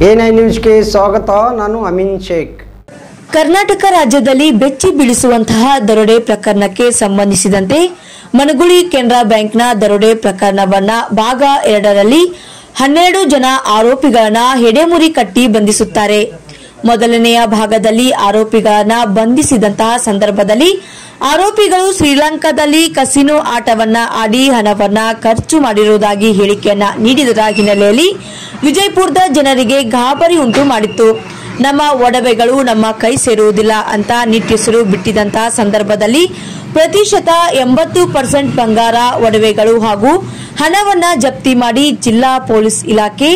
A9 ನ್ಯೂಸ್ಗೆ ಸ್ವಾಗತ. ನಾನು ಅಮೀನ್ ಶೇಖ್. ಕರ್ನಾಟಕ ರಾಜ್ಯದಲ್ಲಿ ಬೆಚ್ಚಿ ಬೀಳಿಸುವಂತಹ ದರೋಡೆ ಪ್ರಕರಣಕ್ಕೆ ಸಂಬಂಧಿಸಿದಂತೆ ಮನಗುಳಿ ಕೆನರಾ ಬ್ಯಾಂಕ್ನ ದರೋಡೆ ಪ್ರಕರಣವನ್ನ ಭಾಗ 2ರಲ್ಲಿ 12 ಜನ ಆರೋಪಿಗಳನ್ನ ಹೆಡೆಮುರಿ ಕಟ್ಟಿ ಬಂಧಿಸುತ್ತಾರೆ. ಮೊದಲನೆಯ ಭಾಗದಲ್ಲಿ ಆರೋಪಿಗಳನ್ನ ಬಂಧಿಸಿದಂತಹ ಸಂದರ್ಭದಲ್ಲಿ ಆರೋಪಿಗಳು ಶ್ರೀಲಂಕಾದಲ್ಲಿ ಕಸಿನೋ ಆಟವನ್ನ ಆಡಿ ಹಣವನ್ನ ಖರ್ಚು ಮಾಡಿರುವುದಾಗಿ ಹೇಳಿಕೆಯನ್ನ ನೀಡಿದ ಹಿನ್ನೆಲೆಯಲ್ಲಿ ವಿಜಯಪುರದ ಜನರಿಗೆ ಗಾಬರಿ ಉಂಟು ಮಾಡಿತ್ತು. ನಮ್ಮ ಒಡವೆಗಳು ನಮ್ಮ ಕೈ ಸೇರುವುದಿಲ್ಲ ಅಂತ ನಿಟ್ಟುಸಿರು ಬಿಟ್ಟಿದಂತಹ ಸಂದರ್ಭದಲ್ಲಿ ಪ್ರತಿಶತ 80% ಬಂಗಾರ ಒಡವೆಗಳು ಹಾಗೂ ಹಣವನ್ನ ಜಪ್ತಿ ಮಾಡಿ ಜಿಲ್ಲಾ ಪೊಲೀಸ್ ಇಲಾಖೆ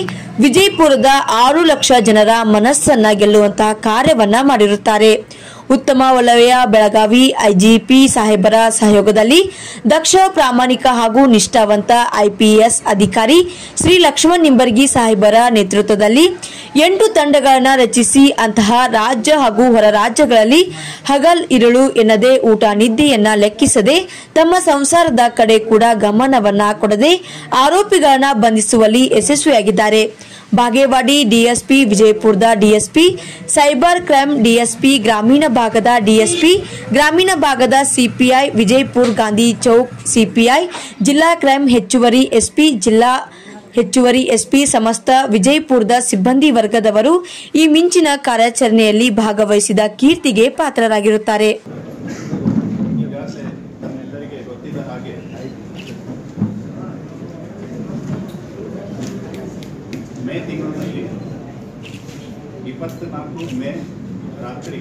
ವಿಜಯಪುರದ 6 ಲಕ್ಷ ಜನರ ಮನಸ್ಸನ್ನ ಗೆಲ್ಲುವಂತಹ ಕಾರ್ಯವನ್ನ ಮಾಡಿರುತ್ತಾರೆ. ಉತ್ತಮ ವಲಯ ಬೆಳಗಾವಿ ಐಜಿಪಿ ಸಾಹೇಬರ ಸಹಯೋಗದಲ್ಲಿ ದಕ್ಷ ಪ್ರಾಮಾಣಿಕ ಹಾಗೂ ನಿಷ್ಠಾವಂತ ಐಪಿಎಸ್ ಅಧಿಕಾರಿ ಶ್ರೀ ಲಕ್ಷ್ಮಣ್ ನಿಂಬರ್ಗಿ ಸಾಹೇಬರ ನೇತೃತ್ವದಲ್ಲಿ 8 ತಂಡಗಳನ್ನು ರಚಿಸಿ ಅಂತಹ ರಾಜ್ಯ ಹಾಗೂ ಹೊರ ರಾಜ್ಯಗಳಲ್ಲಿ ಹಗಲ್ ಇರುಳು ಎನ್ನದೆ ಊಟ ನಿದ್ದೆಯನ್ನ ಲೆಕ್ಕಿಸದೆ ತಮ್ಮ ಸಂಸಾರದ ಕಡೆ ಕೂಡ ಗಮನವನ್ನ ಕೊಡದೆ ಆರೋಪಿಗಳನ್ನ ಬಂಧಿಸುವಲ್ಲಿ ಯಶಸ್ವಿಯಾಗಿದ್ದಾರೆ. ಬಾಗೇವಾಡಿ ಡಿಎಸ್ಪಿ, ವಿಜಯಪುರದ ಡಿಎಸ್ಪಿ, ಸೈಬರ್ ಕ್ರೈಮ್ ಡಿಎಸ್ಪಿ, ಗ್ರಾಮೀಣ ಭಾಗದ ಡಿಎಸ್ಪಿ, ಗ್ರಾಮೀಣ ಭಾಗದ ಸಿಪಿಐ, ವಿಜಯಪುರ ಗಾಂಧಿ ಚೌಕ್ ಸಿಪಿಐ, ಜಿಲ್ಲಾ ಕ್ರೈಮ್ ಹೆಚ್ಚುವರಿ ಎಸ್ಪಿ, ಜಿಲ್ಲಾ ಹೆಚ್ಚುವರಿ ಎಸ್ಪಿ, ಸಮಸ್ತ ವಿಜಯಪುರದ ಸಿಬ್ಬಂದಿ ವರ್ಗದವರು ಈ ಮಿಂಚಿನ ಕಾರ್ಯಾಚರಣೆಯಲ್ಲಿ ಭಾಗವಹಿಸಿದ ಕೀರ್ತಿಗೆ ಪಾತ್ರರಾಗಿರುತ್ತಾರೆ. ಮೇ ತಿಂಗಳಿನಲ್ಲಿ 24 ಮೇ ರಾತ್ರಿ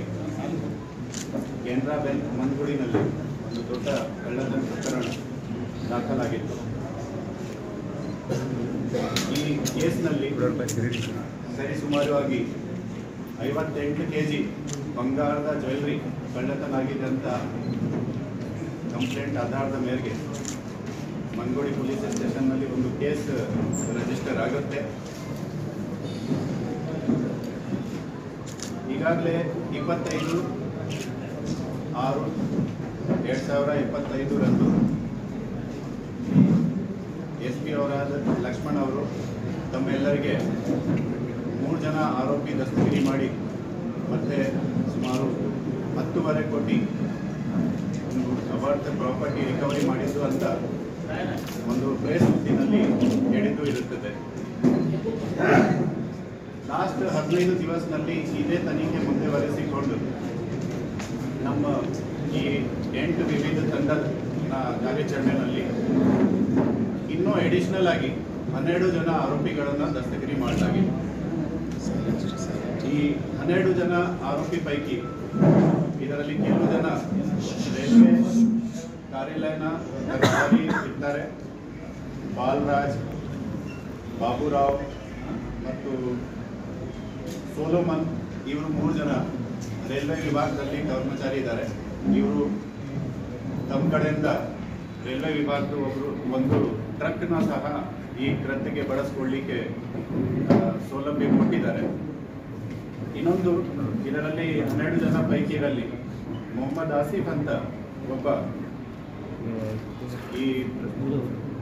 ಕೆನರಾ ಬ್ಯಾಂಕ್ ಮನಗುಳಿನಲ್ಲಿ ಒಂದು ದೊಡ್ಡ ಕಳ್ಳತನ ಪ್ರಕರಣ ದಾಖಲಾಗಿತ್ತು. ಈ ಕೇಸ್ನಲ್ಲಿ ಸರಿಸುಮಾರವಾಗಿ 58 kg ಬಂಗಾರದ ಜ್ಯುವೆಲ್ಲರಿ ಕಳ್ಳತನ ಆಗಿದೆ ಅಂತ ಕಂಪ್ಲೇಂಟ್ ಆಧಾರದ ಮೇರೆಗೆ ಮನಗುಳಿ ಪೊಲೀಸ್ ಸ್ಟೇಷನ್ನಲ್ಲಿ ಒಂದು ಕೇಸ್ ರಿಜಿಸ್ಟರ್ ಆಗುತ್ತೆ. ಈಗಾಗಲೇ 25/6/2025 SP ಅವರಾದ ಲಕ್ಷ್ಮಣ್ ಅವರು ತಮ್ಮೆಲ್ಲರಿಗೆ 3 ಜನ ಆರೋಪಿ ದಸ್ತಗಿರಿ ಮಾಡಿ ಮತ್ತೆ ಸುಮಾರು 10.5 ಕೋಟಿ ಅಬಾರ್ಥ ಪ್ರಾಪರ್ಟಿ ರಿಕವರಿ ಮಾಡಿದ್ದು ಅಂತ ಒಂದು ಪ್ರೆಸ್ ಸುದ್ದಿನಲ್ಲಿ ಹೇಳಿದ್ದು ಇರುತ್ತದೆ. ಲಾಸ್ಟ್ 15 ದಿವಸದಲ್ಲಿ ಇದೇ ತನಿಖೆ ಮುಂದುವರೆಸಿಕೊಂಡು ನಮ್ಮ ಈ 8 ವಿವಿಧ ತಂಡದ ಕಾರ್ಯಾಚರಣೆಯಲ್ಲಿ ಇನ್ನೂ ಅಡಿಷನಲ್ ಆಗಿ 12 ಜನ ಆರೋಪಿಗಳನ್ನು ದಸ್ತಗಿರಿ ಮಾಡಲಾಗಿದೆ. ಈ 12 ಜನ ಆರೋಪಿ ಪೈಕಿ ಇದರಲ್ಲಿ ಕೆಲವು ಜನ ರೈಲ್ವೆ ಕಾರ್ಯಾಲಯನ ಅಧಿಕಾರಿ ಇದ್ದಾರೆ. ಬಾಲರಾಜ್, ಬಾಬುರಾವ್ ಮತ್ತು ಸೋಲೋಮನ್ ಇವರು 3 ಜನ ರೈಲ್ವೆ ವಿಭಾಗದಲ್ಲಿ ಕರ್ಮಚಾರಿ ಇದ್ದಾರೆ. ಇವರು ತಮ್ಮ ಕಡೆಯಿಂದ ರೈಲ್ವೆ ವಿಭಾಗದ ಒಂದು ಟ್ರಕ್ನ ಸಹ ಈ ಕೃತ್ಯಕ್ಕೆ ಬಳಸ್ಕೊಳ್ಳಿಕ್ಕೆ ಸೌಲಭ್ಯ ಕೊಟ್ಟಿದ್ದಾರೆ. ಇನ್ನೊಂದು ಇದರಲ್ಲಿ 12 ಜನ ಪೈಕಿರಲ್ಲಿ ಮೊಹಮ್ಮದ್ ಆಸಿಫ್ ಅಂತ ಒಬ್ಬ ಈ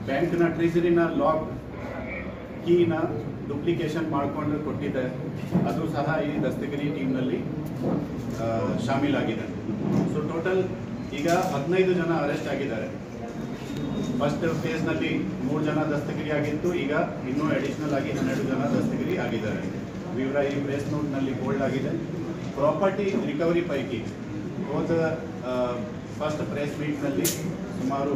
ಬ್ಯಾಂಕ್ನ ಟ್ರೆಜರಿನ ಲಾಕ್ ಕೀನ ಡುಪ್ಲಿಕೇಶನ್ ಮಾಡಿಕೊಂಡು ಕೊಟ್ಟಿದೆ. ಅದು ಸಹ ಈ ದಸ್ತಗಿರಿ ಟೀಮ್ನಲ್ಲಿ ಶಾಮೀಲಾಗಿದೆ. ಸೊ ಟೋಟಲ್ ಈಗ 15 ಜನ ಅರೆಸ್ಟ್ ಆಗಿದ್ದಾರೆ. ಫಸ್ಟ್ ಫೇಸ್ನಲ್ಲಿ 3 ಜನ ದಸ್ತಗಿರಿ ಆಗಿತ್ತು. ಈಗ ಇನ್ನೂ ಅಡಿಷನಲ್ ಆಗಿ 12 ಜನ ದಸ್ತಗಿರಿ ಆಗಿದ್ದಾರೆ. ವಿವರ ಈ ಪ್ರೆಸ್ ನೋಟ್ನಲ್ಲಿ ಬೋಲ್ಡ್ ಆಗಿದೆ. ಪ್ರಾಪರ್ಟಿ ರಿಕವರಿ ಪೈಕಿ ಹೋದ ಫಸ್ಟ್ ಪ್ರೆಸ್ ಮೀಟ್ನಲ್ಲಿ ಸುಮಾರು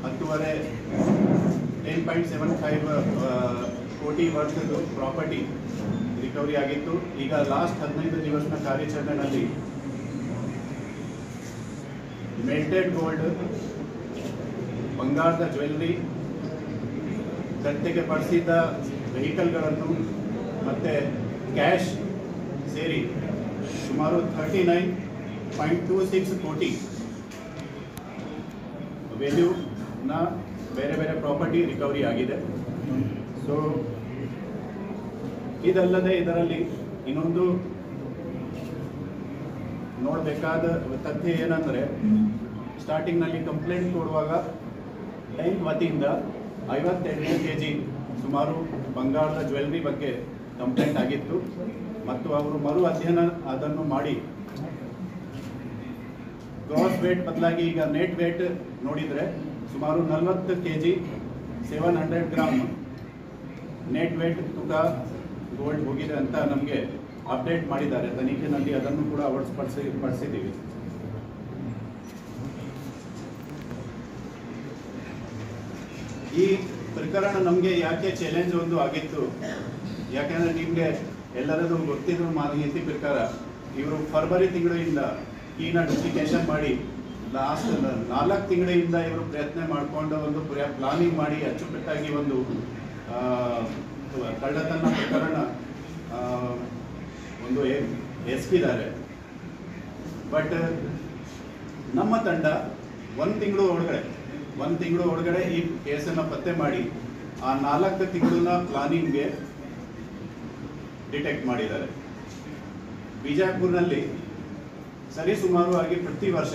10.75 ಕೋಟಿ ವರ್ಷದ್ದು ಪ್ರಾಪರ್ಟಿ ರಿಕವರಿ ಆಗಿತ್ತು. ಈಗ ಲಾಸ್ಟ್ 15 ದಿವಸದ ಕಾರ್ಯಾಚರಣೆಯಲ್ಲಿ ಮೆಲ್ಟೆಡ್ ಗೋಲ್ಡ್, ಬಂಗಾರದ ಜ್ಯುವೆಲ್ಲರಿ, ಕೃತ್ಯಕ್ಕೆ ಬಳಸಿದ್ದ ವೆಹಿಕಲ್ಗಳನ್ನು ಮತ್ತು ಕ್ಯಾಶ್ ಸೇರಿ ಸುಮಾರು 39.26 ಕೋಟಿ ವ್ಯಾಲ್ಯೂನ ಬೇರೆ ಬೇರೆ ಪ್ರಾಪರ್ಟಿ ರಿಕವರಿ ಆಗಿದೆ. ಸೊ ಇದಲ್ಲದೆ ಇದರಲ್ಲಿ ಇನ್ನೊಂದು ನೋಡಬೇಕಾದ ತಥ್ಯ ಏನಂದರೆ, ಸ್ಟಾರ್ಟಿಂಗ್ನಲ್ಲಿ ಕಂಪ್ಲೇಂಟ್ ಕೊಡುವಾಗ ಬ್ಯಾಂಕ್ ವತಿಯಿಂದ 58 kg ಸುಮಾರು ಬಂಗಾರದ ಜ್ಯುವೆಲ್ಲರಿ ಬಗ್ಗೆ ಕಂಪ್ಲೇಂಟ್ ಆಗಿತ್ತು ಮತ್ತು ಅವರು ಮರು ಅಧ್ಯಯನ ಅದನ್ನು ಮಾಡಿ ಗ್ರಾಸ್ ವೇಟ್ ಬದಲಾಗಿ ಈಗ ನೆಟ್ ವೇಟ್ ನೋಡಿದರೆ ಸುಮಾರು 40 kg 700 ಗ್ರಾಮ್ ನೆಟ್ ವೇಟ್ ತೂಕ ಗೋಲ್ಡ್ ಹೋಗಿದೆ ಅಂತ ನಮಗೆ ಅಪ್ಡೇಟ್ ಮಾಡಿದ್ದಾರೆ. ತನಿಖೆಯಲ್ಲಿ ಅದನ್ನು ಕೂಡ ಪಡಿಸಿದ್ದೀವಿ. ಈ ಪ್ರಕರಣ ನಮಗೆ ಯಾಕೆ ಚಾಲೆಂಜ್ ಒಂದು ಆಗಿತ್ತು, ಯಾಕೆಂದರೆ ನಿಮಗೆ ಎಲ್ಲರದು ಗೊತ್ತಿರೋ ಮಾಹಿತಿ ಪ್ರಕಾರ ಇವರು ಫೆಬ್ರವರಿ ತಿಂಗಳಿಂದ ಕೀನ ಡೂಪ್ಲಿಕೇಶನ್ ಮಾಡಿ ಲಾಸ್ಟ್ 4 ತಿಂಗಳಿಂದ ಇವರು ಪ್ರಯತ್ನ ಮಾಡಿಕೊಂಡು ಒಂದು ಪ್ಲಾನಿಂಗ್ ಮಾಡಿ ಅಚ್ಚುಕಟ್ಟಾಗಿ ಒಂದು ಕಳ್ಳತನ ಪ್ರಕರಣ ಒಂದು ಎಸಗಿದ್ದಾರೆ. ಬಟ್ ನಮ್ಮ ತಂಡ ಒಂದು ತಿಂಗಳು ಒಳಗಡೆ ಈ ಕೇಸನ್ನು ಪತ್ತೆ ಮಾಡಿ ಆ 4 ತಿಂಗಳ ಪ್ಲಾನಿಂಗ್ಗೆ ಡಿಟೆಕ್ಟ್ ಮಾಡಿದ್ದಾರೆ. ಬಿಜಾಪುರ್ನಲ್ಲಿ ಸರಿಸುಮಾರು ಆಗಿ ಪ್ರತಿ ವರ್ಷ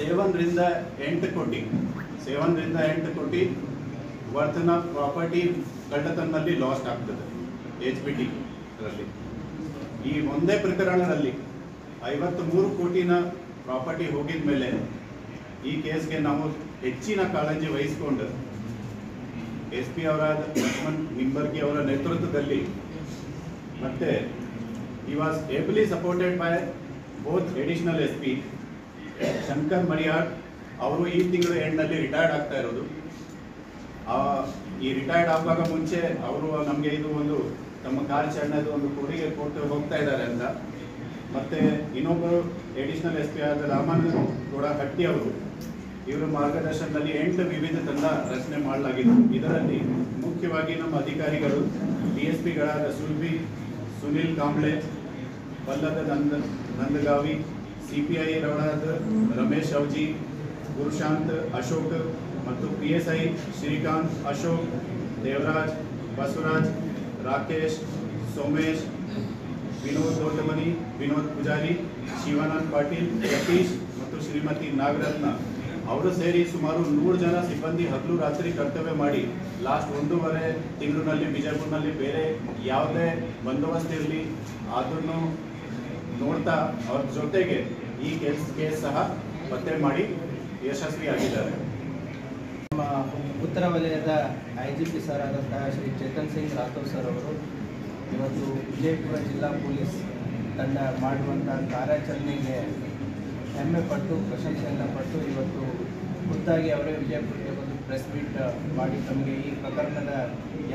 7 ರಿಂದ 8 ಕೋಟಿ ವರ್ತ್ನ ಪ್ರಾಪರ್ಟಿ ಕಳ್ಳತನದಲ್ಲಿ ಲಾಸ್ಟ್ ಆಗ್ತದೆ HPT ರಲ್ಲಿ. ಈ ಒಂದೇ ಪ್ರಕರಣದಲ್ಲಿ 53 ಕೋಟಿನ ಪ್ರಾಪರ್ಟಿ ಹೋಗಿದ ಮೇಲೆ ಈ ಕೇಸ್ಗೆ ನಾವು ಹೆಚ್ಚಿನ ಕಾಳಜಿ ವಹಿಸಿಕೊಂಡು SP ಅವರಾದ ಲಕ್ಷ್ಮಣ್ ನಿಂಬರ್ಗಿ ಅವರ ನೇತೃತ್ವದಲ್ಲಿ ಮತ್ತೆ he was ably supported by both additional SP Shankar Mariyad ಅವರು ಈ ತಿಂಗಳು ಎಂಡ್ನಲ್ಲಿ ರಿಟೈರ್ಡ್ ಆಗ್ತಾ ಇರೋದು. ಈ ರಿಟೈರ್ಡ್ ಆಗುವಾಗ ಮುಂಚೆ ಅವರು ನಮಗೆ ಇದು ಒಂದು ತಮ್ಮ ಕಾರ್ಯಾಚರಣೆದು ಒಂದು ಕೊಡುಗೆ ಕೊಟ್ಟು ಹೋಗ್ತಾ ಇದ್ದಾರೆ ಅಂತ. ಮತ್ತೆ ಇನ್ನೊಬ್ಬರು ಅಡಿಷನಲ್ SP ಆದ ರಾಮನ್ ಗೌಡ ಹಟ್ಟಿ ಅವರು ಇವರ ಮಾರ್ಗದರ್ಶನದಲ್ಲಿ 8 ವಿವಿಧ ತಂಡ ರಚನೆ ಮಾಡಲಾಗಿತ್ತು. ಇದರಲ್ಲಿ ಮುಖ್ಯವಾಗಿ ನಮ್ಮ ಅಧಿಕಾರಿಗಳು DSPಗಳಾದ ಸುನಿಲ್ ಕಾಂಬ್ಳೆ, ಪಲ್ಲದ ನಂದಗಾವಿ, CPI ರವಳಾದ ರಮೇಶ್ ಅವಜಿ, ಗುರುಶಾಂತ್ ಅಶೋಕ್ ಮತ್ತು PSI ಶ್ರೀಕಾಂತ್ ಅಶೋಕ್, ದೇವರಾಜ್, ಬಸವರಾಜ್, ರಾಕೇಶ್, ಸೋಮೇಶ್, ವಿನೋದ್ ದೊಡ್ಡಮನಿ, ವಿನೋದ್ ಪೂಜಾರಿ, ಶಿವಾನಂದ್ ಪಾಟೀಲ್, ಯತೀಶ್ ಮತ್ತು ಶ್ರೀಮತಿ ನಾಗರತ್ನ ಅವರು ಸೇರಿ ಸುಮಾರು 100 ಜನ ಸಿಬ್ಬಂದಿ ಹಗಲು ರಾತ್ರಿ ಕರ್ತವ್ಯ ಮಾಡಿ ಲಾಸ್ಟ್ 1.5 ತಿಂಗಳಿನಲ್ಲಿ ಬಿಜಾಪುರ್ನಲ್ಲಿ ಬೇರೆ ಯಾವುದೇ ಬಂದೋಬಸ್ತ್ ಇರಲಿ ಅದನ್ನು ನೋಡ್ತಾ ಅವ್ರ ಜೊತೆಗೆ ಈ ಕೇಸ್ ಸಹ ಪತ್ತೆ ಮಾಡಿ ಯಶಸ್ವಿಯಾಗಿದ್ದಾರೆ. ನಮ್ಮ ಉತ್ತರ ವಲಯದ IGP ಸರ್ ಆದಂತಹ ಶ್ರೀ ಚೇತನ್ ಸಿಂಗ್ ರಾಥೋರ್ ಸರ್ ಅವರು ಇವತ್ತು ವಿಜಯಪುರ ಜಿಲ್ಲಾ ಪೊಲೀಸ್ ತಂಡ ಮಾಡುವಂಥ ಕಾರ್ಯಾಚರಣೆಗೆ ಹೆಮ್ಮೆ ಪಟ್ಟು ಪ್ರಶಂಸೆಯನ್ನು ಪಟ್ಟು ಇವತ್ತು ಖುದ್ದಾಗಿ ಅವರೇ ವಿಜಯಪುರಕ್ಕೆ ಒಂದು ಪ್ರೆಸ್ ಮೀಟ್ ಮಾಡಿ ತಮಗೆ ಈ ಪ್ರಕರಣದ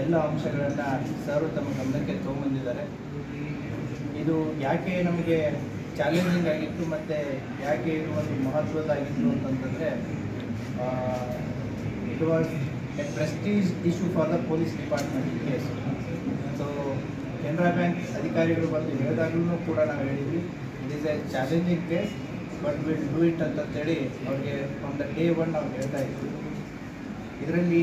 ಎಲ್ಲ ಅಂಶಗಳನ್ನು ಸರ್ ತಮ್ಮ ಗಮನಕ್ಕೆ ತೊಗೊಂಬಂದಿದ್ದಾರೆ. ಇದು ಯಾಕೆ ನಮಗೆ ಚಾಲೆಂಜಿಂಗ್ ಆಗಿತ್ತು ಮತ್ತು ಯಾಕೆ ಇದು ಒಂದು ಮಹತ್ವದಾಗಿತ್ತು ಅಂತಂತಂದರೆ it was A Prestige issue for the police department case. So Canara bank ಅಧಿಕಾರಿಗಳು ಬಂದು ಹೇಳಿದಾಗಲೂ ಕೂಡ ನಾವು ಹೇಳಿದ್ವಿ it is A challenging case but will do it ಅಂತೇಳಿ ಅವ್ರಿಗೆ ಫ್ರಮ್ ದ ಡೇ 1 ನಾವು ಹೇಳ್ತಾ ಇದ್ವಿ. ಇದರಲ್ಲಿ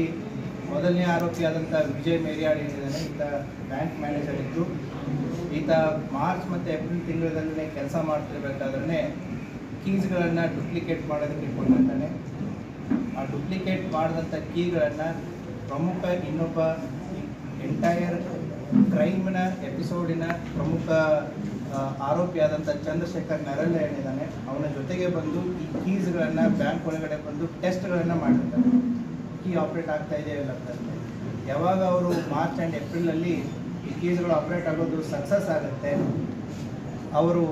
ಮೊದಲನೇ ಆರೋಪಿಯಾದಂಥ ವಿಜಯ್ ಮೇರಿಯಾಡ್ ಏನಿದ್ದಾನೆ, ಈತ ಬ್ಯಾಂಕ್ ಮ್ಯಾನೇಜರ್ ಇದ್ದು ಈತ ಮಾರ್ಚ್ ಮತ್ತು ಏಪ್ರಿಲ್ ತಿಂಗಳಲ್ಲೇ ಕೆಲಸ ಮಾಡ್ತಿರ್ಬೇಕಾದ್ರೆ ಕೀಸ್ಗಳನ್ನು ಡೂಪ್ಲಿಕೇಟ್ ಮಾಡೋದಕ್ಕೆ ಇಟ್ಕೊಂಡಿರ್ತಾನೆ. ಆ ಡೂಪ್ಲಿಕೇಟ್ ಮಾಡಿದಂಥ ಕೀಗಳನ್ನು ಪ್ರಮುಖ ಇನ್ನೊಬ್ಬ ಎಂಟೈರ್ ಕ್ರೈಮ್ನ ಎಪಿಸೋಡಿನ ಪ್ರಮುಖ ಆರೋಪಿಯಾದಂಥ ಚಂದ್ರಶೇಖರ್ ನರಲ್ಲ ಏನಿದ್ದಾನೆ ಅವನ ಜೊತೆಗೆ ಬಂದು ಈ ಕೀಸ್ಗಳನ್ನು ಬ್ಯಾಂಕ್ ಒಳಗಡೆ ಬಂದು ಟೆಸ್ಟ್ಗಳನ್ನು ಮಾಡಿರ್ತಾರೆ, ಕೀ ಆಪ್ರೇಟ್ ಆಗ್ತಾ ಇದೆಯೋ ಇಲ್ಲ ಅಂತ. ಯಾವಾಗ ಅವರು ಮಾರ್ಚ್ ಆ್ಯಂಡ್ ಏಪ್ರಿಲಲ್ಲಿ ಈ ಕೀಸ್ಗಳು ಆಪ್ರೇಟ್ ಆಗೋದು ಸಕ್ಸಸ್ ಆಗುತ್ತೆ, ಅವರು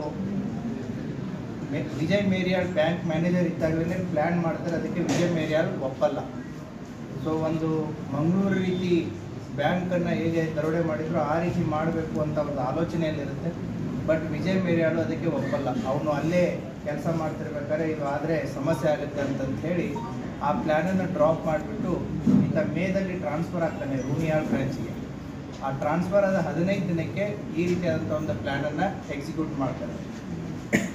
ವಿಜಯ್ ಮೇರಿಯಾಡ್ ಬ್ಯಾಂಕ್ ಮ್ಯಾನೇಜರ್ ಇದ್ದಾಗಲೇ ಪ್ಲ್ಯಾನ್ ಮಾಡ್ತಾರೆ. ಅದಕ್ಕೆ ವಿಜಯ್ ಮೇರಿಯಾಡ್ ಒಪ್ಪಲ್ಲ. ಸೊ ಒಂದು ಮಂಗಳೂರು ರೀತಿ ಬ್ಯಾಂಕನ್ನು ಹೇಗೆ ದರೋಡೆ ಮಾಡಿದ್ರು ಆ ರೀತಿ ಮಾಡಬೇಕು ಅಂತ ಒಂದು ಆಲೋಚನೆಯಲ್ಲಿರುತ್ತೆ. ಬಟ್ ವಿಜಯ್ ಮೇರಿಯಾಡು ಅದಕ್ಕೆ ಒಪ್ಪಲ್ಲ. ಅವನು ಅಲ್ಲೇ ಕೆಲಸ ಮಾಡ್ತಿರ್ಬೇಕಾದ್ರೆ ಇದು ಆದರೆ ಸಮಸ್ಯೆ ಆಗುತ್ತೆ ಅಂತಂತ ಹೇಳಿ ಆ ಪ್ಲ್ಯಾನನ್ನು ಡ್ರಾಪ್ ಮಾಡಿಬಿಟ್ಟು ಈತ ಮೇದಲ್ಲಿ ಟ್ರಾನ್ಸ್ಫರ್ ಆಗ್ತಾನೆ ರೂನಿಯಾಡ್ ಬ್ರಾಂಚ್ಗೆ. ಆ ಟ್ರಾನ್ಸ್ಫರ್ ಆದ 15 ದಿನಕ್ಕೆ ಈ ರೀತಿಯಾದಂಥ ಒಂದು ಪ್ಲ್ಯಾನನ್ನು ಎಕ್ಸಿಕ್ಯೂಟ್ ಮಾಡ್ತಾರೆ.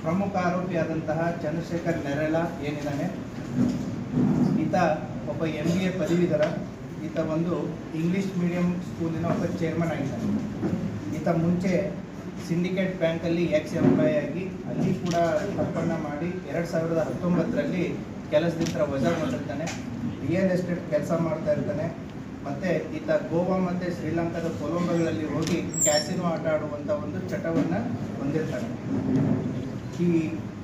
ಪ್ರಮುಖ ಆರೋಪಿಯಾದಂತಹ ಚಂದ್ರಶೇಖರ್ ನೆರೆಲ ಏನಿದ್ದಾನೆ ಈತ ಒಬ್ಬ MBA ಪದವೀಧರ. ಈತ ಒಂದು ಇಂಗ್ಲೀಷ್ ಮೀಡಿಯಂ ಸ್ಕೂಲಿನ ಒಬ್ಬ ಚೇರ್ಮನ್ ಆಗಿದ್ದಾನೆ. ಈತ ಮುಂಚೆ ಸಿಂಡಿಕೇಟ್ ಬ್ಯಾಂಕಲ್ಲಿ ಎಂಪ್ಲಾಯ್ ಆಗಿ ಅಲ್ಲಿ ಕೂಡ ತಪ್ಪನ್ನು ಮಾಡಿ 2019ರಲ್ಲಿ ಕೆಲಸದಿಂದ ವಜಾ ಮಾಡಿರ್ತಾನೆ. ರಿಯಲ್ ಎಸ್ಟೇಟ್ ಕೆಲಸ ಮಾಡ್ತಾ ಇರ್ತಾನೆ. ಮತ್ತು ಈತ ಗೋವಾ ಮತ್ತು ಶ್ರೀಲಂಕಾದ ಕೊಲಂಬೋಗಳಲ್ಲಿ ಹೋಗಿ ಕ್ಯಾಸಿನೋ ಆಟ ಆಡುವಂಥ ಒಂದು ಚಟವನ್ನು ಹೊಂದಿರ್ತಾನೆ. ಈ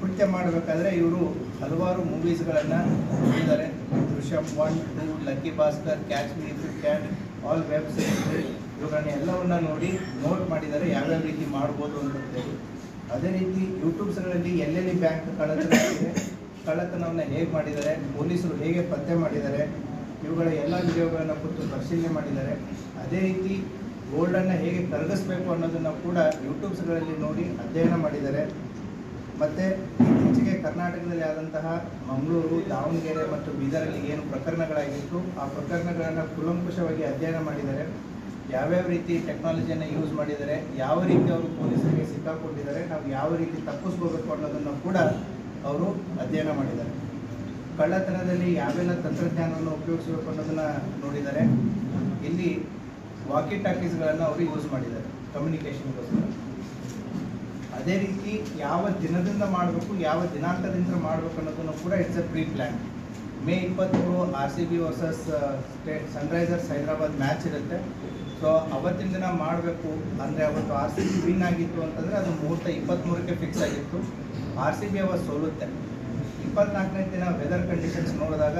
ಕೃತ್ಯ ಮಾಡಬೇಕಾದ್ರೆ ಇವರು ಹಲವಾರು ಮೂವೀಸ್ಗಳನ್ನು ನೋಡಿದ್ದಾರೆ. Drishyam 1, 2, Lucky Bhaskar, catch me if you can, all web series ಇವುಗಳನ್ನ ಎಲ್ಲವನ್ನ ನೋಡಿ ನೋಟ್ ಮಾಡಿದ್ದಾರೆ ಯಾವ್ಯಾವ ರೀತಿ ಮಾಡ್ಬೋದು ಅಂತೇಳಿ. ಅದೇ ರೀತಿ ಯೂಟ್ಯೂಬ್ಸ್ಗಳಲ್ಲಿ ಎಲ್ಲೆಲ್ಲಿ ಬ್ಯಾಂಕ್ ಕಳ್ಳತನವನ್ನು ಹೇಗೆ ಮಾಡಿದ್ದಾರೆ, ಪೊಲೀಸರು ಹೇಗೆ ಪತ್ತೆ ಮಾಡಿದ್ದಾರೆ, ಇವುಗಳ ಎಲ್ಲ ವಿಡಿಯೋಗಳನ್ನು ಕುರಿತು ಪರಿಶೀಲನೆ ಮಾಡಿದ್ದಾರೆ. ಅದೇ ರೀತಿ ಗೋಲ್ಡನ್ನು ಹೇಗೆ ಕರಗಿಸ್ಬೇಕು ಅನ್ನೋದನ್ನು ಕೂಡ ಯೂಟ್ಯೂಬ್ಸ್ಗಳಲ್ಲಿ ನೋಡಿ ಅಧ್ಯಯನ ಮಾಡಿದ್ದಾರೆ. ಮತ್ತು ಇತ್ತೀಚೆಗೆ ಕರ್ನಾಟಕದಲ್ಲಿ ಆದಂತಹ ಮಂಗಳೂರು, ದಾವಣಗೆರೆ ಮತ್ತು ಬೀದರಲ್ಲಿ ಏನು ಪ್ರಕರಣಗಳಾಗಿತ್ತು ಆ ಪ್ರಕರಣಗಳನ್ನು ಕೂಲಂಕುಷವಾಗಿ ಅಧ್ಯಯನ ಮಾಡಿದ್ದಾರೆ. ಯಾವ್ಯಾವ ರೀತಿ ಟೆಕ್ನಾಲಜಿಯನ್ನು ಯೂಸ್ ಮಾಡಿದ್ದಾರೆ, ಯಾವ ರೀತಿ ಅವರು ಪೊಲೀಸರಿಗೆ ಸಿಕ್ಕಾಕೊಂಡಿದ್ದಾರೆ, ನಾವು ಯಾವ ರೀತಿ ತಪ್ಪಿಸ್ಕೋಬೇಕು ಅನ್ನೋದನ್ನು ಕೂಡ ಅವರು ಅಧ್ಯಯನ ಮಾಡಿದ್ದಾರೆ. ಕಳ್ಳತನದಲ್ಲಿ ಯಾವೆಲ್ಲ ತಂತ್ರಜ್ಞಾನವನ್ನು ಉಪಯೋಗಿಸಬೇಕು ಅನ್ನೋದನ್ನು ನೋಡಿದ್ದಾರೆ. ಇಲ್ಲಿ ವಾಕಿ ಟಾಕೀಸ್ಗಳನ್ನು ಅವರು ಯೂಸ್ ಮಾಡಿದ್ದಾರೆ ಕಮ್ಯುನಿಕೇಷನ್ಗೋಸ್ಕರ. ಅದೇ ರೀತಿ ಯಾವ ದಿನದಿಂದ ಮಾಡಬೇಕು, ಯಾವ ದಿನಾಂಕದಿಂದ ಮಾಡಬೇಕು ಅನ್ನೋದನ್ನು ಕೂಡ it's a pre plan. May 23 RCB versus Sunrisers Hyderabad match ಇರುತ್ತೆ. ಸೊ ಅವತ್ತಿನ ದಿನ ಮಾಡಬೇಕು ಅಂದರೆ ಅವತ್ತು RCB ವಿನ್ ಆಗಿತ್ತು ಅಂತಂದರೆ ಅದು ಮುಹೂರ್ತ 23ಕ್ಕೆ ಫಿಕ್ಸ್ ಆಗಿತ್ತು. RCB ಅವತ್ತು ಸೋಲುತ್ತೆ. 24ನೇ ದಿನ ವೆದರ್ ಕಂಡೀಷನ್ಸ್ ನೋಡಿದಾಗ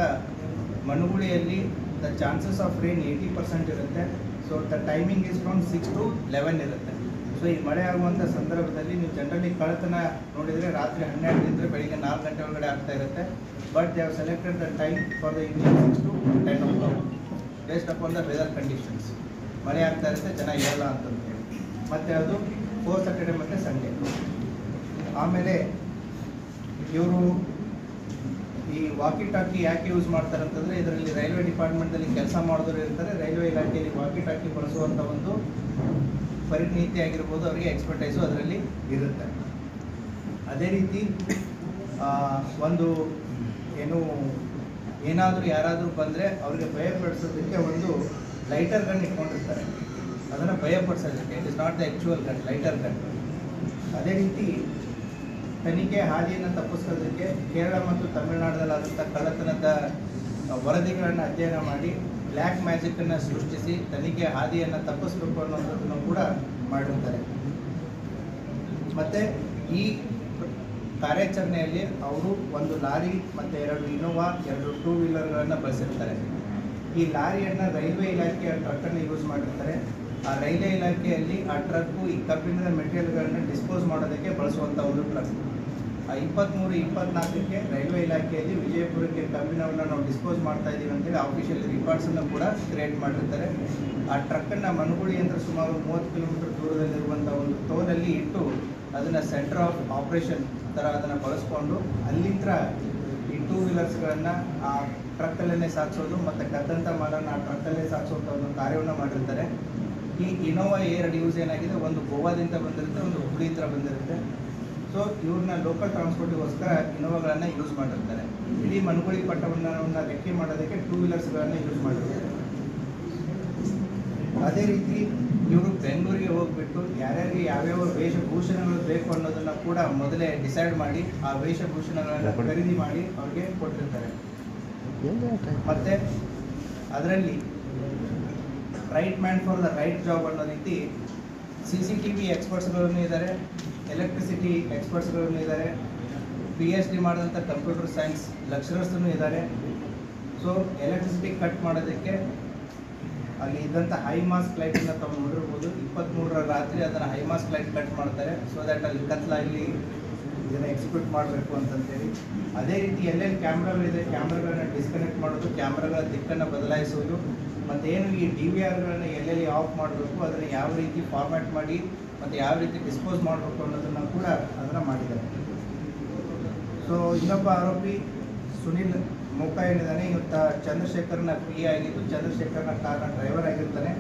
ಮನುಗುಳಿಯಲ್ಲಿ ದ ಚಾನ್ಸಸ್ ಆಫ್ ರೈನ್ 80% ಇರುತ್ತೆ. So the timing is from 6 to 11 ಇರುತ್ತೆ. ಸೊ ಈ ಮಳೆ ಆಗುವಂಥ ಸಂದರ್ಭದಲ್ಲಿ ನೀವು ಜನರಲಿ ಕಳ್ಳತನ ನೋಡಿದರೆ ರಾತ್ರಿ 12ರಿಂದ ಬೆಳಿಗ್ಗೆ 4 ಗಂಟೆ ಒಳಗಡೆ ಆಗ್ತಾ ಇರುತ್ತೆ. But they have selected the time for the evening 6 to 10 o'clock based upon the weather conditions. ಮಳೆ ಆಗ್ತಾ ಇರುತ್ತೆ, ಜನ ಇರಲ್ಲ ಅಂತಂತೇಳಿ. ಮತ್ತು ಅದು 4 Saturday ಮತ್ತು ಸಂಡೇ. ಆಮೇಲೆ ಇವರು ಈ ವಾಕಿ ಟಾಕಿ ಯಾಕೆ ಯೂಸ್ ಮಾಡ್ತಾರೆ ಅಂತಂದರೆ ಇದರಲ್ಲಿ ರೈಲ್ವೆ ಡಿಪಾರ್ಟ್ಮೆಂಟಲ್ಲಿ ಕೆಲಸ ಮಾಡಿದವರು ಇರ್ತಾರೆ. ರೈಲ್ವೆ ಇಲಾಖೆಯಲ್ಲಿ ವಾಕಿ ಟಾಕಿ ಬಳಸುವಂಥ ಒಂದು ಪರಿಣೀತಿ ಆಗಿರ್ಬೋದು, ಅವರಿಗೆ ಎಕ್ಸ್ಪರ್ಟೈಸು ಅದರಲ್ಲಿ ಇರುತ್ತೆ. ಅದೇ ರೀತಿ ಒಂದು ಏನಾದರೂ ಯಾರಾದರೂ ಬಂದರೆ ಅವರಿಗೆ ಭಯಪಡಿಸೋದಕ್ಕೆ ಒಂದು ಲೈಟರ್ ಗನ್ ಇಟ್ಕೊಂಡಿರ್ತಾರೆ. ಅದನ್ನು ಭಯಪಡಿಸೋದಕ್ಕೆ it is not the actual gun, lighter gun. ಅದೇ ರೀತಿ ತನಿಖೆ ಹಾದಿಯನ್ನು ತಪ್ಪಿಸೋದಕ್ಕೆ ಕೇರಳ ಮತ್ತು ತಮಿಳುನಾಡಲ್ಲಾದಂಥ ಕಳ್ಳತನದ ವರದಿಗಳನ್ನು ಅಧ್ಯಯನ ಮಾಡಿ ಬ್ಲ್ಯಾಕ್ ಮ್ಯಾಜಿಕ್ಕನ್ನು ಸೃಷ್ಟಿಸಿ ತನಿಖೆ ಹಾದಿಯನ್ನು ತಪ್ಪಿಸಬೇಕು ಅನ್ನೋದನ್ನು ಕೂಡ ಮಾಡಿರ್ತಾರೆ. ಮತ್ತು ಈ ಕಾರ್ಯಾಚರಣೆಯಲ್ಲಿ ಅವರು ಒಂದು ಲಾರಿ ಮತ್ತು 2 ಇನೋವಾ 2 ಟೂ ವೀಲರ್ಗಳನ್ನು ಬಳಸಿರ್ತಾರೆ. ಈ ಲಾರಿಯನ್ನು ರೈಲ್ವೆ ಇಲಾಖೆಯ ಟ್ರಕ್ಕನ್ನು ಯೂಸ್ ಮಾಡಿರ್ತಾರೆ. ಆ ರೈಲ್ವೆ ಇಲಾಖೆಯಲ್ಲಿ ಆ ಟ್ರಕ್ಕು ಈ ಕಬ್ಬಿಣದ ಮೆಟೀರಿಯಲ್ಗಳನ್ನು ಡಿಸ್ಪೋಸ್ ಮಾಡೋದಕ್ಕೆ ಬಳಸುವಂಥ ಒಂದು ಟ್ರಕ್. ಆ 23-24ಕ್ಕೆ ರೈಲ್ವೆ ಇಲಾಖೆಯಲ್ಲಿ ವಿಜಯಪುರಕ್ಕೆ ಕಬ್ಬಿಣವನ್ನು ನಾವು ಡಿಸ್ಪೋಸ್ ಮಾಡ್ತಾ ಇದ್ದೀವಿ ಅಂತೇಳಿ ಆಫಿಷಿಯಲ್ ರಿಕಾರ್ಡ್ಸನ್ನು ಕೂಡ ಕ್ರಿಯೇಟ್ ಮಾಡಿರ್ತಾರೆ. ಆ ಟ್ರಕ್ಕನ್ನು ಮನುಗುಳಿ ಅಂದರೆ ಸುಮಾರು 30 ಕಿಲೋಮೀಟರ್ ದೂರದಲ್ಲಿರುವಂಥ ಒಂದು ಟೋಲಲ್ಲಿ ಇಟ್ಟು ಅದನ್ನು ಸೆಂಟರ್ ಆಫ್ ಆಪ್ರೇಷನ್ ಥರ ಅದನ್ನು ಬಳಸ್ಕೊಂಡು ಅಲ್ಲಿಂದ ಈ ಟೂ ವೀಲರ್ಸ್ಗಳನ್ನು ಆ ಟ್ರಕ್ಕಲ್ಲೇ ಸಾಗಿಸೋದು ಮತ್ತು ಕದ್ದಂಥ ಮಾಲನ್ನು ಆ ಟ್ರಕ್ಕಲ್ಲೇ ಸಾಗಿಸುವಂಥ ಒಂದು ಕಾರ್ಯವನ್ನು ಮಾಡಿರ್ತಾರೆ. ಈ ಇನೋವಾ 2 ಯೂಸ್ ಏನಾಗಿದೆ, ಒಂದು ಗೋವಾದಿಂದ ಬಂದಿರುತ್ತೆ, ಒಂದು ಹುಬ್ಳಿಯಿಂದ ಬಂದಿರುತ್ತೆ. ಸೊ ಇವ್ರನ್ನ ಲೋಕಲ್ ಟ್ರಾನ್ಸ್ಪೋರ್ಟಿಗೋಸ್ಕರ ಇನೋವಾಗಳನ್ನು ಯೂಸ್ ಮಾಡಿರ್ತಾರೆ. ಇಡೀ ಮನುಗುಳಿ ಪಟ್ಟಣವನ್ನು ರೆಕ್ಕೆ ಮಾಡೋದಕ್ಕೆ ಟೂ ವೀಲರ್ಸ್ಗಳನ್ನು ಯೂಸ್ ಮಾಡಿರ್ತಾರೆ. ಅದೇ ರೀತಿ ಇವರು ಬೆಂಗಳೂರಿಗೆ ಹೋಗಿಬಿಟ್ಟು ಯಾರ್ಯಾರಿಗೆ ಯಾವ್ಯಾವ ವೇಷಭೂಷಣಗಳು ಬೇಕು ಅನ್ನೋದನ್ನು ಕೂಡ ಮೊದಲೇ ಡಿಸೈಡ್ ಮಾಡಿ ಆ ವೇಷಭೂಷಣಗಳನ್ನು ಖರೀದಿ ಮಾಡಿ ಅವ್ರಿಗೆ ಕೊಟ್ಟಿರ್ತಾರೆ. ಮತ್ತು ಅದರಲ್ಲಿ right man for the right job ಅನ್ನೋ ರೀತಿ CCTV ಎಕ್ಸ್ಪರ್ಟ್ಸ್ಗಳನ್ನು ಇದ್ದಾರೆ, ಎಲೆಕ್ಟ್ರಿಸಿಟಿ ಎಕ್ಸ್ಪರ್ಟ್ಸ್ಗಳನ್ನು ಇದ್ದಾರೆ, PhD ಮಾಡಿದಂಥ ಕಂಪ್ಯೂಟರ್ ಸೈನ್ಸ್ ಲೆಕ್ಚರರ್ಸೂ ಇದ್ದಾರೆ. ಸೊ ಎಲೆಕ್ಟ್ರಿಸಿಟಿ ಕಟ್ ಮಾಡೋದಕ್ಕೆ ಅಲ್ಲಿ ಇದ್ದಂಥ ಹೈಮಾಸ್ಟ್ ಲೈಟನ್ನು ತಾವು ನೋಡಿರ್ಬೋದು. 23ರ ರಾತ್ರಿ ಅದನ್ನು ಹೈಮಾಸ್ಟ್ ಲೈಟ್ ಕಟ್ ಮಾಡ್ತಾರೆ. ಸೊ ದ್ಯಾಟ್ ಅಲ್ಲಿ ಕತ್ಲಾಗಲಿ ಇದನ್ನು ಎಕ್ಸಿಕ್ಯೂಟ್ ಮಾಡಬೇಕು ಅಂತಂತೇಳಿ. ಅದೇ ರೀತಿ ಎಲ್ಲೆಲ್ಲಿ ಕ್ಯಾಮ್ರಾಗಳಿದೆ ಕ್ಯಾಮ್ರಾಗಳನ್ನ ಡಿಸ್ಕನೆಕ್ಟ್ ಮಾಡೋದು, ಕ್ಯಾಮ್ರಾಗಳ ದಿಕ್ಕನ್ನು ಬದಲಾಯಿಸೋದು, ಮತ್ತು ಏನು ಈ DVRಗಳನ್ನು ಎಲ್ಲೆಲ್ಲಿ ಆಫ್ ಮಾಡಬೇಕು ಅದನ್ನು ಯಾವ ರೀತಿ ಫಾರ್ಮ್ಯಾಟ್ ಮಾಡಿ ಮತ್ತು ಯಾವ ರೀತಿ ಡಿಸ್ಪೋಸ್ ಮಾಡಬೇಕು ಅನ್ನೋದನ್ನು ಕೂಡ ಅದನ್ನು ಮಾಡಿದ್ದಾರೆ. ಸೊ ಇನ್ನೊಬ್ಬ ಆರೋಪಿ ಸುನಿಲ್ ಮೋಕ ಏನಿದ್ದಾನೆ, ಇವತ್ತು ಚಂದ್ರಶೇಖರ್ನ PA ಆಗಿದ್ದು ಚಂದ್ರಶೇಖರ್ನ ಕಾರ್ನ ಡ್ರೈವರ್ ಆಗಿರ್ತಾನೆ.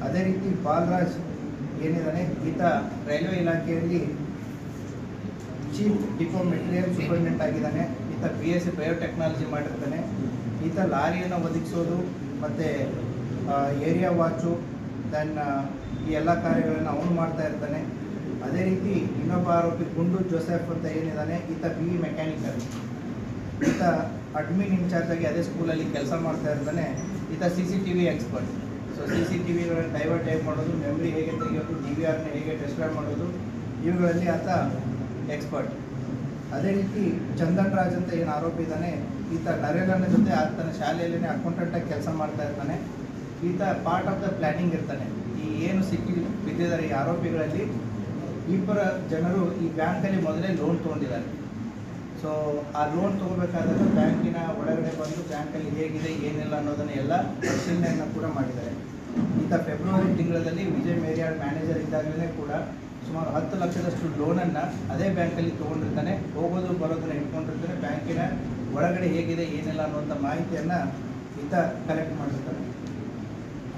ಅದೇ ರೀತಿ ಬಾಲರಾಜ್ ಏನಿದ್ದಾನೆ, ಈತ ರೈಲ್ವೆ ಇಲಾಖೆಯಲ್ಲಿ ಚೀಫ್ ಡಿಪೋ ಮೆಟೀರಿಯಲ್ ಸೂಪರಿಂಟೆಂಡೆಂಟ್ ಆಗಿದ್ದಾನೆ. ಈತ BSc ಬಯೋಟೆಕ್ನಾಲಜಿ ಮಾಡಿರ್ತಾನೆ. ಈತ ಲಾರಿಯನ್ನು ಒದಗಿಸೋದು ಮತ್ತು ಏರಿಯಾ ವಾಚು ದೆನ್ ಈ ಎಲ್ಲ ಕಾರ್ಯಗಳನ್ನು ಅವನು ಮಾಡ್ತಾ ಇರ್ತಾನೆ. ಅದೇ ರೀತಿ ಇನ್ನೊಬ್ಬ ಆರೋಪಿ ಗುಂಡು ಜೋಸೆಫ್ ಅಂತ ಏನಿದ್ದಾನೆ, ಈತ BE ಮೆಕ್ಯಾನಿಕಲ್. ಈತ ಅಡ್ಮಿನ್ ಇನ್ಚಾರ್ಜ್ ಆಗಿ ಅದೇ ಸ್ಕೂಲಲ್ಲಿ ಕೆಲಸ ಮಾಡ್ತಾ ಇರ್ತಾನೆ. ಈತ CCTV ಎಕ್ಸ್ಪರ್ಟ್. ಸೊ CCTVಗಳನ್ನು ಡೈವರ್ಟ್ ಹೇಗೆ ಮಾಡೋದು, ಮೆಮ್ರಿ ಹೇಗೆ ತೆಗೆಯೋದು, DVRನ ಹೇಗೆ ಡಿಸ್ಟ್ರಾಯ್ ಮಾಡೋದು, ಇವುಗಳಲ್ಲಿ ಆತ ಎಕ್ಸ್ಪರ್ಟ್. ಅದೇ ರೀತಿ ಚಂದನ್ ರಾಜ್ ಅಂತ ಏನು ಆರೋಪಿ ಇದ್ದಾನೆ, ಈತ ನರೇಲನ ಜೊತೆ ಆತನ ಶಾಲೆಯಲ್ಲೇ ಅಕೌಂಟೆಂಟಾಗಿ ಕೆಲಸ ಮಾಡ್ತಾ ಇರ್ತಾನೆ. ಈತ ಪಾರ್ಟ್ ಆಫ್ ದ ಪ್ಲ್ಯಾನಿಂಗ್ ಇರ್ತಾನೆ. ಈ ಏನು ಸಿಕ್ಕಿ ಬಿದ್ದಿದ್ದಾರೆ ಈ ಆರೋಪಿಗಳಲ್ಲಿ ಇಬ್ಬರ ಜನರು ಈ ಬ್ಯಾಂಕಲ್ಲಿ ಮೊದಲೇ ಲೋನ್ ತೊಗೊಂಡಿದ್ದಾರೆ. ಸೊ ಆ ಲೋನ್ ತೊಗೋಬೇಕಾದಾಗ ಬ್ಯಾಂಕಿನ ಒಳಗಡೆ ಬಂದು ಬ್ಯಾಂಕಲ್ಲಿ ಹೇಗಿದೆ ಏನಿಲ್ಲ ಅನ್ನೋದನ್ನು ಎಲ್ಲ ಪರಿಶೀಲನೆಯನ್ನು ಕೂಡ ಮಾಡಿದ್ದಾರೆ. ಈತ ಫೆಬ್ರವರಿ ತಿಂಗಳಲ್ಲಿ ವಿಜಯ್ ಮೇರಿಯಾಳ್ ಮ್ಯಾನೇಜರ್ ಇದ್ದಾಗಲೇ ಕೂಡ ಸುಮಾರು 10 ಲಕ್ಷದಷ್ಟು ಲೋನನ್ನು ಅದೇ ಬ್ಯಾಂಕಲ್ಲಿ ತೊಗೊಂಡಿರ್ತಾನೆ. ಹೋಗೋದು ಬರೋದನ್ನು ಇಟ್ಕೊಂಡಿರ್ತಾನೆ. ಬ್ಯಾಂಕಿನ ಒಳಗಡೆ ಹೇಗಿದೆ ಏನಿಲ್ಲ ಅನ್ನುವಂಥ ಮಾಹಿತಿಯನ್ನು ಈತ ಕಲೆಕ್ಟ್ ಮಾಡಿರ್ತಾನೆ.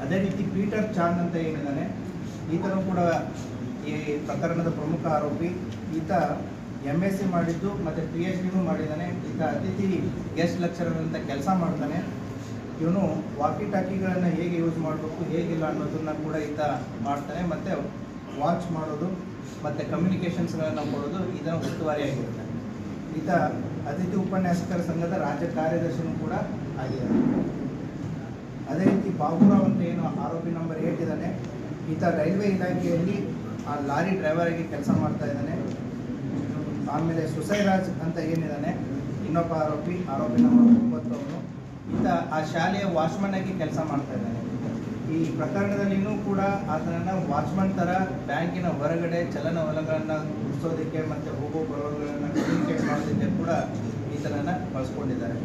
ಅದೇ ರೀತಿ ಪೀಟರ್ ಚಾಂದ್ ಅಂತ ಏನಿದ್ದಾನೆ, ಈತನೂ ಕೂಡ ಈ ಪ್ರಕರಣದ ಪ್ರಮುಖ ಆರೋಪಿ. ಈತ MSc ಮಾಡಿದ್ದು ಮತ್ತು PhDನೂ ಮಾಡಿದ್ದಾನೆ. ಈತ ಅತಿಥಿ ಗೆಸ್ಟ್ ಲೆಕ್ಚರರ್ ಅಂತ ಕೆಲಸ ಮಾಡ್ತಾನೆ. ಇವನು ವಾಕಿ ಟಾಕಿಗಳನ್ನು ಹೇಗೆ ಯೂಸ್ ಮಾಡಬೇಕು ಹೇಗಿಲ್ಲ ಅನ್ನೋದನ್ನು ಕೂಡ ಈತ ಮಾಡ್ತಾನೆ. ಮತ್ತು ವಾಚ್ ಮಾಡೋದು ಮತ್ತು ಕಮ್ಯುನಿಕೇಷನ್ಸ್ಗಳನ್ನು ಕೊಡೋದು ಇದನ್ನು ಉಸ್ತುವಾರಿಯಾಗಿರ್ತಾನೆ. ಈತ ಅತಿಥಿ ಉಪನ್ಯಾಸಕರ ಸಂಘದ ರಾಜ್ಯ ಕಾರ್ಯದರ್ಶಿನೂ ಕೂಡ ಆಗಿದ್ದಾನೆ. ಅದೇ ರೀತಿ ಬಾಬುರಾವ್ ಅಂತ ಏನು ಆರೋಪಿ ನಂಬರ್ 8 ಇದ್ದಾನೆ, ಈತ ರೈಲ್ವೆ ಇಲಾಖೆಯಲ್ಲಿ ಆ ಲಾರಿ ಡ್ರೈವರ್ ಆಗಿ ಕೆಲಸ ಮಾಡ್ತಾ ಇದ್ದಾನೆ. ಆಮೇಲೆ ಸುಸೈರಾಜ್ ಅಂತ ಏನಿದ್ದಾನೆ ಇನ್ನೊಬ್ಬ ಆರೋಪಿ ನಂಬರ್ 9 ಅವನು, ಈತ ಆ ಶಾಲೆಯ ವಾಚ್ಮನ್ ಆಗಿ ಕೆಲಸ ಮಾಡ್ತಾ ಇದ್ದಾನೆ. ಈ ಪ್ರಕರಣದಲ್ಲಿಯೂ ಕೂಡ ಆತನನ್ನು ವಾಚ್ಮನ್ ಥರ ಬ್ಯಾಂಕಿನ ಹೊರಗಡೆ ಚಲನವಲನಗಳನ್ನು ಗುಡಿಸೋದಕ್ಕೆ ಮತ್ತು ಹೋಗೋ ಬರೋಗಳನ್ನು ಕಮ್ಯುನಿಕೇಟ್ ಮಾಡೋದಕ್ಕೆ ಕೂಡ ಈತನನ್ನು ಬಳಸ್ಕೊಂಡಿದ್ದಾರೆ.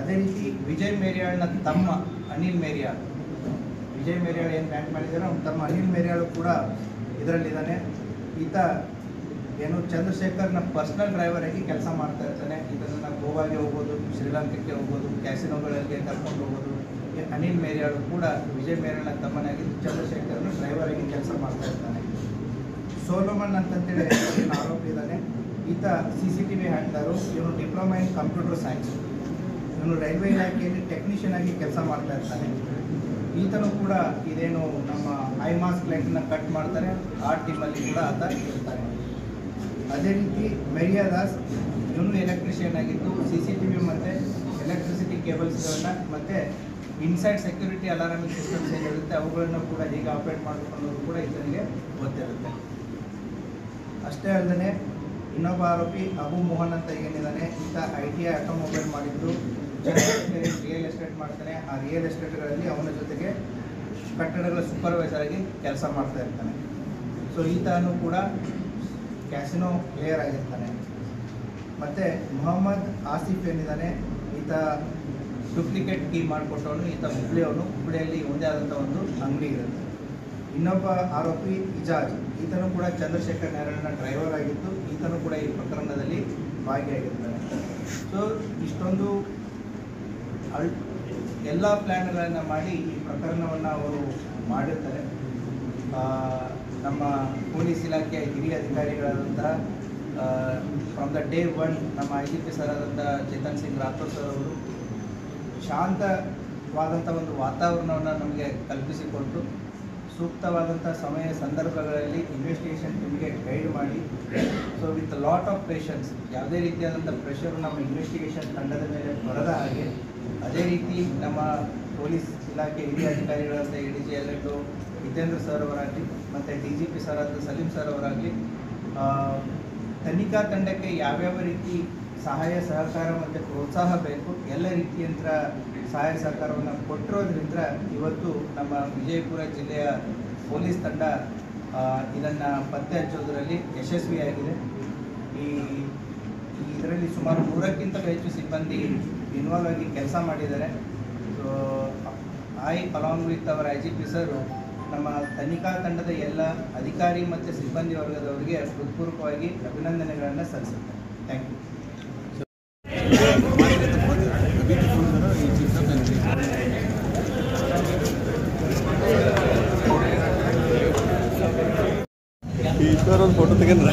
ಅದೇ ರೀತಿ ವಿಜಯ್ ಮೇರಿಯಾಳ್ನ ತಮ್ಮ ಅನಿಲ್ ಮೇರಿಯಾಳ್, ವಿಜಯ್ ಮೇರಿಯಾಳ್ ಏನು ಬ್ಯಾಂಕ್ ಮ್ಯಾನೇಜರ್, ಅವ್ನ ತಮ್ಮ ಅನಿಲ್ ಮೇರಿಯಾಳು ಕೂಡ ಇದರಲ್ಲಿದ್ದಾನೆ. ಈತ ಏನು ಚಂದ್ರಶೇಖರ್ನ ಪರ್ಸ್ನಲ್ ಡ್ರೈವರ್ ಆಗಿ ಕೆಲಸ ಮಾಡ್ತಾ ಇರ್ತಾನೆ. ಇದನ್ನು ಗೋವಾಗೆ ಹೋಗೋದು, ಶ್ರೀಲಂಕಾಕ್ಕೆ ಹೋಗೋದು, ಕ್ಯಾಸಿನೋಗಳಿಗೆ ಕರ್ಕೊಂಡು ಹೋಗೋದು. ಅನಿಲ್ ಮೇರಿಯಾಳು ಕೂಡ ವಿಜಯ್ ಮೇರಿಯಾಳ್ನ ತಮ್ಮನಾಗಿ ಚಂದ್ರಶೇಖರ್ನ ಡ್ರೈವರ್ ಆಗಿ ಕೆಲಸ ಮಾಡ್ತಾ ಇರ್ತಾನೆ. ಸೋಲೋಮನ್ ಅಂತಂತೇಳಿ ಏನು ಆರೋಪಿ ಇದ್ದಾನೆ, ಈತ CCTV ಹ್ಯಾಂಡ್ಲರು. ಇವನು ಡಿಪ್ಲೊಮಾ ಇನ್ ಕಂಪ್ಯೂಟರ್ ಸೈನ್ಸ್. ಇವನು ರೈಲ್ವೆ ಇಲಾಖೆಯಲ್ಲಿ ಟೆಕ್ನಿಷಿಯನ್ ಆಗಿ ಕೆಲಸ ಮಾಡ್ತಾ ಇರ್ತಾನೆ. ಈತನು ಕೂಡ ಇದೇನು ನಮ್ಮ ಐಮಾಸ್ ಲೈಟನ್ನು ಕಟ್ ಮಾಡ್ತಾರೆ ಆ ಟೀಮಲ್ಲಿ ಕೂಡ ಆತ ಇರ್ತಾನೆ. ಅದೇ ರೀತಿ ಮೇರಿಯಾ ದಾಸ್, ಇವನು ಎಲೆಕ್ಟ್ರಿಷಿಯನ್ ಆಗಿದ್ದು CCTV ಮತ್ತು ಎಲೆಕ್ಟ್ರಿಸಿಟಿ ಕೇಬಲ್ಸ್ಗಳನ್ನು ಮತ್ತು ಇನ್ಸೈಡ್ ಸೆಕ್ಯೂರಿಟಿ ಅಲಾರಾಮಿಂಗ್ ಸಿಸ್ಟಮ್ಸ್ ಏನಿರುತ್ತೆ ಅವುಗಳನ್ನು ಕೂಡ ಹೇಗೆ ಆಪ್ರೇಟ್ ಮಾಡಬೇಕು ಅನ್ನೋದು ಕೂಡ ಈತನಿಗೆ ಗೊತ್ತಿರುತ್ತೆ. ಅಷ್ಟೇ ಅಲ್ಲದೆ ಇನ್ನೊಬ್ಬ ಆರೋಪಿ ಅಬು ಮೋಹನ್ ಅಂತ ಏನಿದ್ದಾನೆ, ಈತ ITI ಆಟೋಮೊಬೈಲ್ ಮಾಡಿದ್ದು ರಿಯಲ್ ಎಸ್ಟೇಟ್ ಮಾಡ್ತಾನೆ. ಆ ರಿಯಲ್ ಎಸ್ಟೇಟ್ಗಳಲ್ಲಿ ಅವನ ಜೊತೆಗೆ ಕಟ್ಟಡಗಳ ಸೂಪರ್ವೈಸರ್ ಆಗಿ ಕೆಲಸ ಮಾಡ್ತಾ ಇರ್ತಾನೆ. ಸೊ ಈತನು ಕೂಡ ಕ್ಯಾಸಿನೋ ಪ್ಲೇಯರ್ ಆಗಿರ್ತಾನೆ. ಮತ್ತು ಮೊಹಮ್ಮದ್ ಆಸಿಫ್ ಏನಿದ್ದಾನೆ, ಈತ ಡೂಪ್ಲಿಕೇಟ್ ಕೀ ಮಾಡಿಕೊಟ್ಟವನು. ಈತ ಹುಬ್ಬಳ್ಳಿಯಲ್ಲಿ ಒಂದೇ ಆದಂಥ ಒಂದು ಅಂಗಡಿ ಇರುತ್ತೆ. ಇನ್ನೊಬ್ಬ ಆರೋಪಿ ಇಜಾಜ್, ಈತನು ಕೂಡ ಚಂದ್ರಶೇಖರ್ ನೇರಳನ ಡ್ರೈವರ್ ಆಗಿದ್ದು ಈತನು ಕೂಡ ಈ ಪ್ರಕರಣದಲ್ಲಿ ಭಾಗಿಯಾಗಿರ್ತಾನೆ. ಸೊ ಇಷ್ಟೊಂದು ಎಲ್ಲ ಪ್ಲ್ಯಾನ್ಗಳನ್ನು ಮಾಡಿ ಈ ಪ್ರಕರಣವನ್ನು ಅವರು ಮಾಡಿರ್ತಾರೆ. ನಮ್ಮ ಪೊಲೀಸ್ ಇಲಾಖೆಯ ಹಿರಿಯ ಅಧಿಕಾರಿಗಳಾದಂತಹ ಫ್ರಮ್ ದ ಡೇ 1 ನಮ್ಮ IGP ಸರ್ ಆದಂಥ ಚೇತನ್ ಸಿಂಗ್ ರಾಥೋಡ್ ಸರ್ ಅವರು ಶಾಂತವಾದಂಥ ಒಂದು ವಾತಾವರಣವನ್ನು ನಮಗೆ ಕಲ್ಪಿಸಿಕೊಟ್ಟು ಸೂಕ್ತವಾದಂಥ ಸಮಯ ಸಂದರ್ಭಗಳಲ್ಲಿ ಇನ್ವೆಸ್ಟಿಗೇಷನ್ ಟೀಮ್ಗೆ ಗೈಡ್ ಮಾಡಿ, so with lot of patience, ಯಾವುದೇ ರೀತಿಯಾದಂಥ ಪ್ರೆಷರು ನಮ್ಮ ಇನ್ವೆಸ್ಟಿಗೇಷನ್ ತಂಡದ ಮೇಲೆ ಬರದ ಹಾಗೆ, ಅದೇ ರೀತಿ ನಮ್ಮ ಪೊಲೀಸ್ ಇಲಾಖೆ ಹಿರಿಯ ಅಧಿಕಾರಿಗಳಾದ ADG LLO ಹಿತೇಂದ್ರ ಸರ್ ಅವರಾಗಲಿ ಮತ್ತು DGP ಸರ್ ಆದ ಸಲೀಂ ಸರ್ ಅವರಾಗಲಿ ತನಿಖಾ ತಂಡಕ್ಕೆ ಯಾವ್ಯಾವ ರೀತಿ ಸಹಾಯ ಸಹಕಾರ ಮತ್ತು ಪ್ರೋತ್ಸಾಹ ಬೇಕು ಎಲ್ಲ ರೀತಿಯಂಥ ಸಹಾಯ ಸಹಕಾರವನ್ನು ಕೊಟ್ಟಿರೋದ್ರಿಂದ ಇವತ್ತು ನಮ್ಮ ವಿಜಯಪುರ ಜಿಲ್ಲೆಯ ಪೊಲೀಸ್ ತಂಡ ಇದನ್ನು ಪತ್ತೆ ಹಚ್ಚೋದರಲ್ಲಿ ಯಶಸ್ವಿಯಾಗಿದೆ. ಇದರಲ್ಲಿ ಸುಮಾರು 100ಕ್ಕಿಂತ ಹೆಚ್ಚು ಸಿಬ್ಬಂದಿ ಇನ್ವಾಲ್ವ್ ಆಗಿ ಕೆಲಸ ಮಾಡಿದ್ದಾರೆ. So along with our IGP sir ನಮ್ಮ ತನಿಖಾ ತಂಡದ ಎಲ್ಲ ಅಧಿಕಾರಿ ಮತ್ತು ಸಿಬ್ಬಂದಿ ವರ್ಗದವರಿಗೆ ಹೃತ್ಪೂರ್ವಕವಾಗಿ ಅಭಿನಂದನೆಗಳನ್ನು ಸಲ್ಲಿಸುತ್ತೇನೆ. Thank you. ಈಶ್ವರ ಒಂದು ಫೋಟೋ ತೆಗೆದು